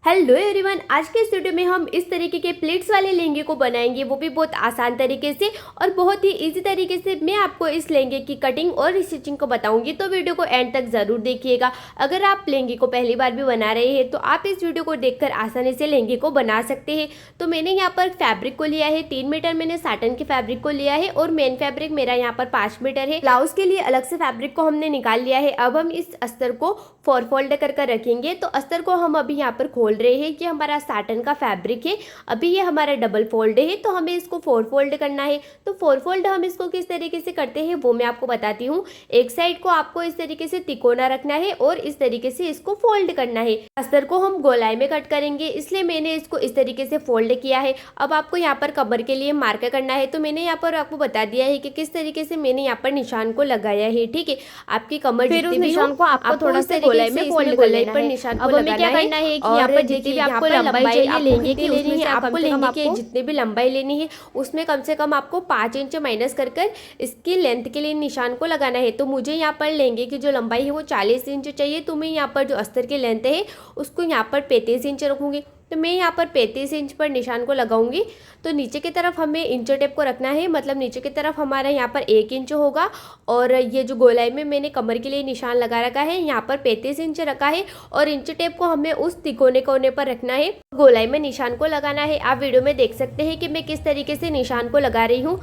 Hello everyone, आज के इस वीडियो में हम इस तरीके के प्लेट्स वाले लहंगे को बनाएंगे, वो भी बहुत आसान तरीके से और बहुत ही इजी तरीके से। मैं आपको इस लहंगे की कटिंग और स्टिचिंग को बताऊंगी, तो वीडियो को एंड तक ज़रूर देखिएगा। अगर आप लहंगे को पहली बार भी बना रहे हैं तो आप इस वीडियो को देखकर आसानी से लहंगे को बना सकते हैं। तो मैंने यहाँ पर फैब्रिक को लिया है 3 मीटर, मैंने साटन के फैब्रिक को लिया है और मेन फैब्रिक मेरा यहाँ पर 5 मीटर है। ब्लाउज के लिए अलग से फैब्रिक को हमने निकाल लिया है। अब हम इस अस्तर को 4 फोल्ड कर रखेंगे। तो अस्तर को हम अभी यहाँ पर खोल रहे हैं कि हमारा साटन का फैब्रिक है, अभी ये हमारा डबल फोल्ड है, तो हमें इसको 4 फोल्ड करना है। तो 4 फोल्ड हम इसको किस तरीके से करते हैं वो मैं आपको बताती हूँ। एक साइड को आपको इस तरीके से तिकोना रखना है और इस तरीके से इसको फोल्ड करना है। अस्तर को हम गोलाई में कट करेंगे, इसलिए मैंने इसको इस तरीके से फोल्ड किया है। अब आपको यहाँ पर कमर के लिए मार्क करना है, तो मैंने यहाँ पर आपको बता दिया है कि किस तरीके से मैंने यहाँ पर निशान को लगाया है। ठीक है, आपकी कमर जितनी भी निशान को आपको थोड़ा सा गोलाई में फोल्ड कर लेना है। निशान को अब हमें क्या करना है कि यहाँ पर जितनी भी आपको लंबाई चाहिए लेंगे की लेनी है, आपको लहंगे की जितनी भी लंबाई लेनी है उसमें कम से कम आपको 5 इंच माइनस कर इसकी लेंथ के लिए निशान को लगाना है। तो मुझे यहाँ पर लहंगे की जो लंबाई है वो 40 इंच चाहिए, तो मैं यहाँ पर जो अस्तर की लेंथ है उसको यहाँ पर 35 इंच रखूँगी। तो मैं यहाँ पर 35 इंच पर निशान को लगाऊंगी। तो नीचे की तरफ हमें इंच टेप को रखना है, मतलब नीचे की तरफ हमारा यहाँ पर 1 इंच होगा और ये जो गोलाई में मैंने कमर के लिए निशान लगा रखा है यहाँ पर 35 इंच रखा है और इंच टेप को हमें उस तिकोने कोने पर रखना है, गोलाई में निशान को लगाना है। आप वीडियो में देख सकते हैं कि मैं किस तरीके से निशान को लगा रही हूँ।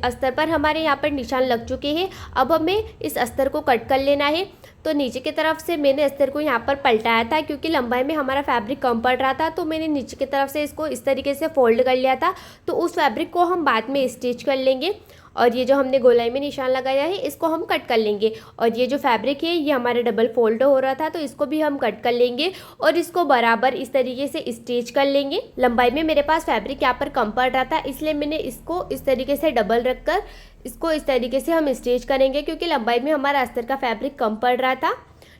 अस्तर पर हमारे यहाँ पर निशान लग चुके हैं। अब हमें इस अस्तर को कट कर लेना है। तो नीचे की तरफ से मैंने अस्तर को यहाँ पर पलटाया था क्योंकि लंबाई में हमारा फैब्रिक कम पड़ रहा था, तो मैंने नीचे की तरफ से इसको इस तरीके से फोल्ड कर लिया था। तो उस फैब्रिक को हम बाद में स्टिच कर लेंगे और ये जो हमने गोलाई में निशान लगाया है इसको हम कट कर लेंगे। और ये जो फैब्रिक है ये हमारा डबल फोल्ड हो रहा था, तो इसको भी हम कट कर लेंगे और इसको बराबर इस तरीके से स्टिच कर लेंगे। लंबाई में मेरे पास फैब्रिक यहाँ पर कम पड़ रहा था, इसलिए मैंने इसको इस तरीके से डबल रखकर इसको इस तरीके से हम स्टिच करेंगे, क्योंकि लंबाई में हमारा अस्तर का फैब्रिक कम पड़ रहा था।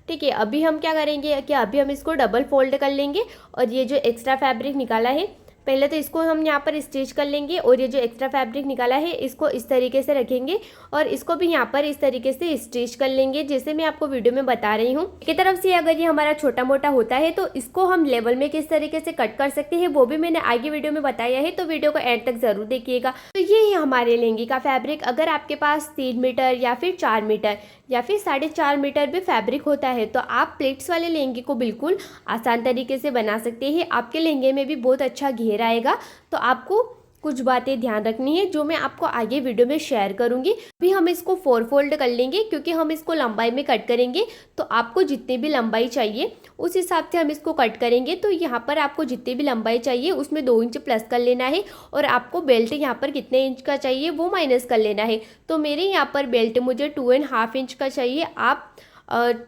ठीक है, अभी हम क्या करेंगे कि अभी हम इसको डबल फोल्ड कर लेंगे और ये जो एक्स्ट्रा फैब्रिक निकाला है पहले तो इसको हम यहाँ पर स्टिच कर लेंगे और ये जो एक्स्ट्रा फैब्रिक निकाला है इसको इस तरीके से रखेंगे और इसको भी यहाँ पर इस तरीके से स्टिच कर लेंगे, जैसे मैं आपको वीडियो में बता रही हूँ। की तरफ से अगर ये हमारा छोटा मोटा होता है तो इसको हम लेवल में किस तरीके से कट कर सकते हैं वो भी मैंने आगे वीडियो में बताया है, तो वीडियो को एंड तक जरूर देखिएगा। तो ये है हमारे लहंगे का फैब्रिक। अगर आपके पास 3 मीटर या फिर 4 मीटर या फिर 4.5 मीटर भी फैब्रिक होता है तो आप प्लेट्स वाले लहंगे को बिल्कुल आसान तरीके से बना सकते हैं। आपके लहंगे में भी बहुत अच्छा घेर आएगा। तो आपको कुछ बातें ध्यान रखनी है जो मैं आपको आगे वीडियो में शेयर करूंगी। अभी हम इसको 4 फोल्ड कर लेंगे क्योंकि हम इसको लंबाई में कट करेंगे, तो आपको जितनी भी लंबाई चाहिए उस हिसाब से हम इसको कट करेंगे। तो यहाँ पर आपको जितनी भी लंबाई चाहिए उसमें 2 इंच प्लस कर लेना है और आपको बेल्ट यहाँ पर कितने इंच का चाहिए वो माइनस कर लेना है। तो मेरे यहाँ पर बेल्ट मुझे 2.5 इंच का चाहिए। आप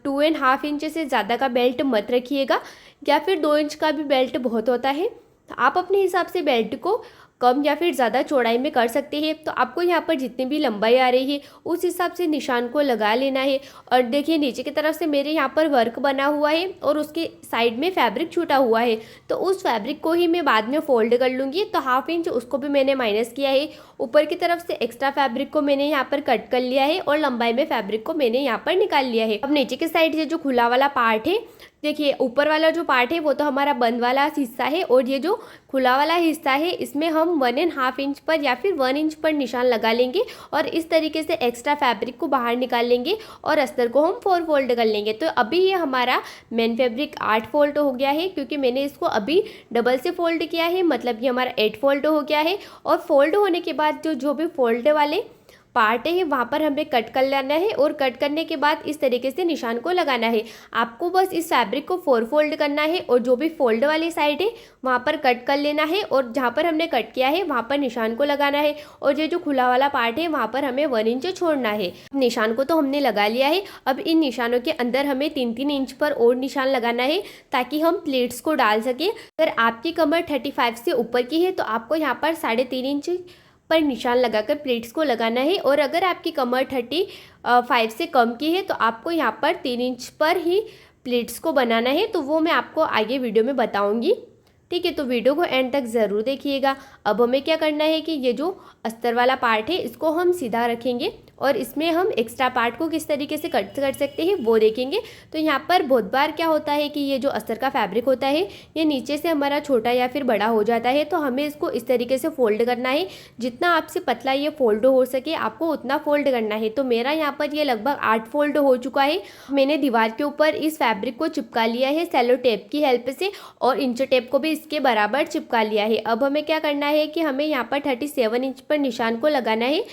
2.5 इंच से ज़्यादा का बेल्ट मत रखिएगा, या फिर 2 इंच का भी बेल्ट बहुत होता है। आप अपने हिसाब से बेल्ट को कम या फिर ज़्यादा चौड़ाई में कर सकते हैं। तो आपको यहाँ पर जितनी भी लंबाई आ रही है उस हिसाब से निशान को लगा लेना है। और देखिए नीचे की तरफ से मेरे यहाँ पर वर्क बना हुआ है और उसके साइड में फैब्रिक छूटा हुआ है, तो उस फैब्रिक को ही मैं बाद में फोल्ड कर लूँगी। तो 1/2 इंच उसको भी मैंने माइनस किया है। ऊपर की तरफ से एक्स्ट्रा फैब्रिक को मैंने यहाँ पर कट कर लिया है और लंबाई में फैब्रिक को मैंने यहाँ पर निकाल लिया है। अब नीचे की साइड से जो खुला वाला पार्ट है, देखिए ऊपर वाला जो पार्ट है वो तो हमारा बंद वाला हिस्सा है और ये जो खुला वाला हिस्सा है इसमें हम 1.5 इंच पर या फिर 1 इंच पर निशान लगा लेंगे और इस तरीके से एक्स्ट्रा फैब्रिक को बाहर निकाल लेंगे और अस्तर को हम 4 फोल्ड कर लेंगे। तो अभी ये हमारा मेन फैब्रिक 8 फोल्ड हो गया है, क्योंकि मैंने इसको अभी डबल से फोल्ड किया है, मतलब ये हमारा 8 फोल्ड हो गया है। और फोल्ड होने के बाद जो भी फोल्ड वाले पार्ट है वहाँ पर हमें कट कर लेना है और कट करने के बाद इस तरीके से निशान को लगाना है। आपको बस इस फैब्रिक को 4 फोल्ड करना है और जो भी फोल्ड वाली साइड है वहाँ पर कट कर लेना है और जहाँ पर हमने कट किया है वहाँ पर निशान को लगाना है और ये जो खुला वाला पार्ट है वहाँ पर हमें 1 इंच छोड़ना है। निशान को तो हमने लगा लिया है। अब इन निशानों के अंदर हमें 3-3 इंच पर और निशान लगाना है ताकि हम प्लेट्स को डाल सकें। अगर आपकी कमर 35 से ऊपर की है तो आपको यहाँ पर 3.5 इंच पर निशान लगाकर प्लेट्स को लगाना है, और अगर आपकी कमर 35 से कम की है तो आपको यहाँ पर 3 इंच पर ही प्लेट्स को बनाना है। तो वो मैं आपको आगे वीडियो में बताऊँगी। ठीक है, तो वीडियो को एंड तक ज़रूर देखिएगा। अब हमें क्या करना है कि ये जो अस्तर वाला पार्ट है इसको हम सीधा रखेंगे और इसमें हम एक्स्ट्रा पार्ट को किस तरीके से कट कर सकते हैं वो देखेंगे। तो यहाँ पर बहुत बार क्या होता है कि ये जो अस्तर का फैब्रिक होता है ये नीचे से हमारा छोटा या फिर बड़ा हो जाता है, तो हमें इसको इस तरीके से फोल्ड करना है। जितना आपसे पतला ये फोल्ड हो सके आपको उतना फोल्ड करना है। तो मेरा यहाँ पर ये लगभग 8 फोल्ड हो चुका है। मैंने दीवार के ऊपर इस फैब्रिक को चिपका लिया है सेलो टेप की हेल्प से, और इंच टेप को भी इसके बराबर चिपका लिया है। अब हमें क्या करना है कि हमें यहाँ पर 37 इंच पर निशान को लगाना है,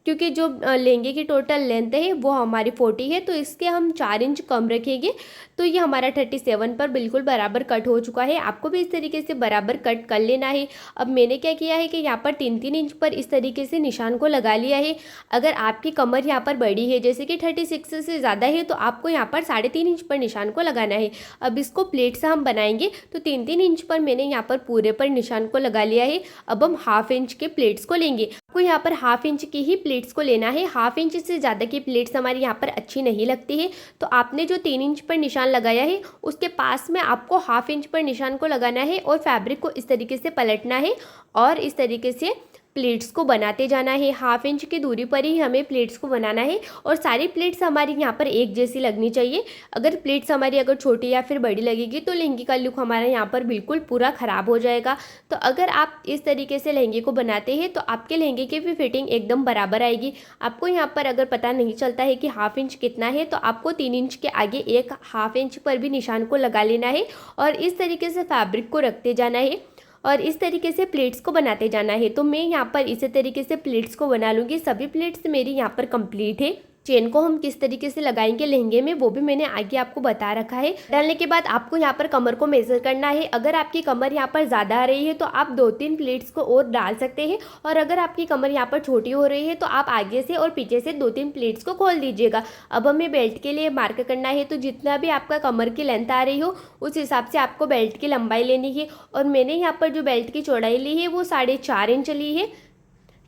क्योंकि जो लहंगे की टोटल लेंथ है वो हमारी 40 है, तो इसके हम 4 इंच कम रखेंगे। तो ये हमारा 37 पर बिल्कुल बराबर कट हो चुका है। आपको भी इस तरीके से बराबर कट कर लेना है। अब मैंने क्या किया है कि यहाँ पर 3-3 इंच पर इस तरीके से निशान को लगा लिया है। अगर आपकी कमर यहाँ पर बड़ी है, जैसे कि 36 से ज़्यादा है, तो आपको यहाँ पर 3.5 इंच पर निशान को लगाना है। अब इसको प्लेट से हम बनाएंगे, तो 3-3 इंच पर मैंने यहाँ पर पूरे पर निशान को लगा लिया है। अब हम 1/2 इंच के प्लेट्स को लेंगे। आपको यहाँ पर 1/2 इंच की ही प्लेट्स को लेना है। 1/2 इंच से ज़्यादा की प्लेट्स हमारी यहाँ पर अच्छी नहीं लगती है। तो आपने जो 3 इंच पर निशान लगाया है उसके पास में आपको 1/2 इंच पर निशान को लगाना है, और फैब्रिक को इस तरीके से पलटना है और इस तरीके से प्लेट्स को बनाते जाना है। 1/2 इंच की दूरी पर ही हमें प्लेट्स को बनाना है, और सारी प्लेट्स हमारी यहाँ पर एक जैसी लगनी चाहिए। अगर प्लेट्स हमारी अगर छोटी या फिर बड़ी लगेगी तो लहंगे का लुक हमारा यहाँ पर बिल्कुल पूरा ख़राब हो जाएगा। तो अगर आप इस तरीके से लहंगे को बनाते हैं तो आपके लहंगे की भी फिटिंग एकदम बराबर आएगी। आपको यहाँ पर अगर पता नहीं चलता है कि 1/2 इंच कितना है, तो आपको 3 इंच के आगे एक 1/2 इंच पर भी निशान को लगा लेना है, और इस तरीके से फैब्रिक को रखते जाना है और इस तरीके से प्लेट्स को बनाते जाना है। तो मैं यहाँ पर इसी तरीके से प्लेट्स को बना लूँगी। सभी प्लेट्स मेरी यहाँ पर कंप्लीट है। चेन को हम किस तरीके से लगाएंगे लहंगे में वो भी मैंने आगे आपको बता रखा है। डालने के बाद आपको यहाँ पर कमर को मेज़र करना है। अगर आपकी कमर यहाँ पर ज़्यादा आ रही है तो आप 2-3 प्लेट्स को और डाल सकते हैं, और अगर आपकी कमर यहाँ पर छोटी हो रही है तो आप आगे से और पीछे से 2-3 प्लेट्स को खोल दीजिएगा। अब हमें बेल्ट के लिए मार्क करना है, तो जितना भी आपका कमर की लेंथ आ रही हो उस हिसाब से आपको बेल्ट की लंबाई लेनी है। और मैंने यहाँ पर जो बेल्ट की चौड़ाई ली है वो 4.5 इंच ली है।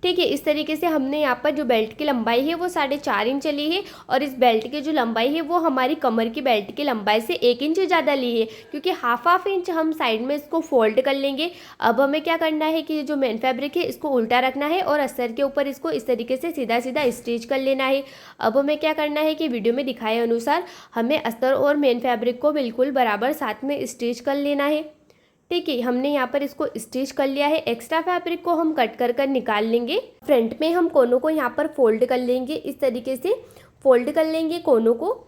ठीक है, इस तरीके से हमने यहाँ पर जो बेल्ट की लंबाई है वो 4.5 इंच ली है, और इस बेल्ट की जो लंबाई है वो हमारी कमर की बेल्ट की लंबाई से 1 इंच ज़्यादा ली है, क्योंकि 1/2 इंच हम साइड में इसको फोल्ड कर लेंगे। अब हमें क्या करना है कि जो मेन फैब्रिक है इसको उल्टा रखना है और अस्तर के ऊपर इसको इस तरीके से सीधा सीधा स्टिच कर लेना है। अब हमें क्या करना है कि वीडियो में दिखाए अनुसार हमें अस्तर और मेन फैब्रिक को बिल्कुल बराबर साथ में स्टिच कर लेना है। ठीक है, हमने यहाँ पर इसको स्टिच कर लिया है। एक्स्ट्रा फैब्रिक को हम कट कर निकाल लेंगे। फ्रंट में हम कोनों को यहाँ पर फोल्ड कर लेंगे, इस तरीके से फोल्ड कर लेंगे कोनों को,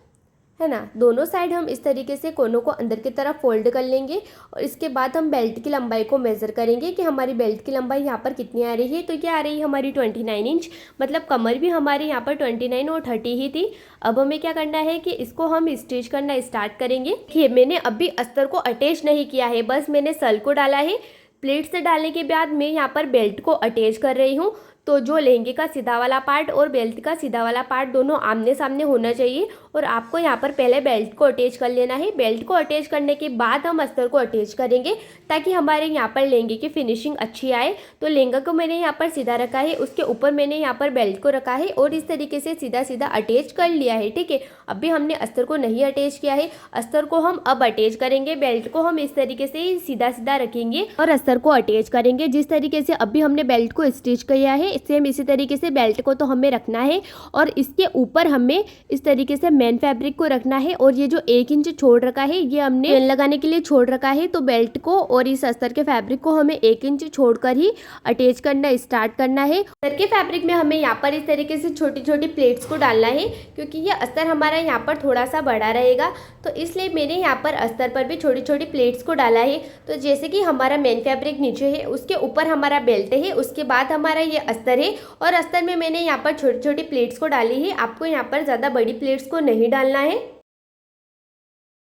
है ना। दोनों साइड हम इस तरीके से कोनों को अंदर की तरफ फोल्ड कर लेंगे, और इसके बाद हम बेल्ट की लंबाई को मेज़र करेंगे कि हमारी बेल्ट की लंबाई यहाँ पर कितनी आ रही है। तो क्या आ रही है हमारी 29 इंच, मतलब कमर भी हमारी यहाँ पर 29 और 30 ही थी। अब हमें क्या करना है कि इसको हम स्टिच करना स्टार्ट करेंगे। ये मैंने अभी अस्तर को अटैच नहीं किया है, बस मैंने सल को डाला है। प्लेट से डालने के बाद मैं यहाँ पर बेल्ट को अटैच कर रही हूँ। तो जो लहंगे का सीधा वाला पार्ट और बेल्ट का सीधा वाला पार्ट दोनों आमने सामने होना चाहिए, और आपको यहाँ पर पहले बेल्ट को अटैच कर लेना है। बेल्ट को अटैच करने के बाद हम अस्तर को अटैच करेंगे, ताकि हमारे यहाँ पर लहंगे की फिनिशिंग अच्छी आए। तो लहंगा को मैंने यहाँ पर सीधा रखा है, उसके ऊपर मैंने यहाँ पर बेल्ट को रखा है और इस तरीके से सीधा सीधा अटैच कर लिया है। ठीक है, अभी हमने अस्तर को नहीं अटैच किया है, अस्तर को हम अब अटैच करेंगे। बेल्ट को हम इस तरीके से ही सीधा सीधा रखेंगे और अस्तर को अटैच करेंगे। जिस तरीके से अभी हमने बेल्ट को स्टिच किया है सेम इसी तरीके से बेल्ट को तो हमें रखना है, और इसके ऊपर हमें इस तरीके से मेन फैब्रिक को रखना है। और ये जो 1 इंच छोड़ रखा है ये हमने चेन लगाने के लिए छोड़ रखा है, तो बेल्ट को और इस अस्तर के फैब्रिक को हमें 1 इंच छोड़कर ही अटैच करना स्टार्ट करना है। अस्तर के फैब्रिक में हमें यहाँ पर इस तरीके से छोटी छोटी प्लेट्स को डालना है, क्योंकि ये अस्तर हमारा यहाँ पर थोड़ा सा बड़ा रहेगा, तो इसलिए मैंने यहाँ पर अस्तर पर भी छोटी छोटी प्लेट्स को डाला है। तो जैसे कि हमारा मेन फैब्रिक नीचे है, उसके ऊपर हमारा बेल्ट है, उसके बाद हमारा ये अस्तर है, और अस्तर में मैंने यहाँ पर छोटी छोटी प्लेट्स को डाली है। आपको यहाँ पर ज़्यादा बड़ी प्लेट्स को नहीं डालना है।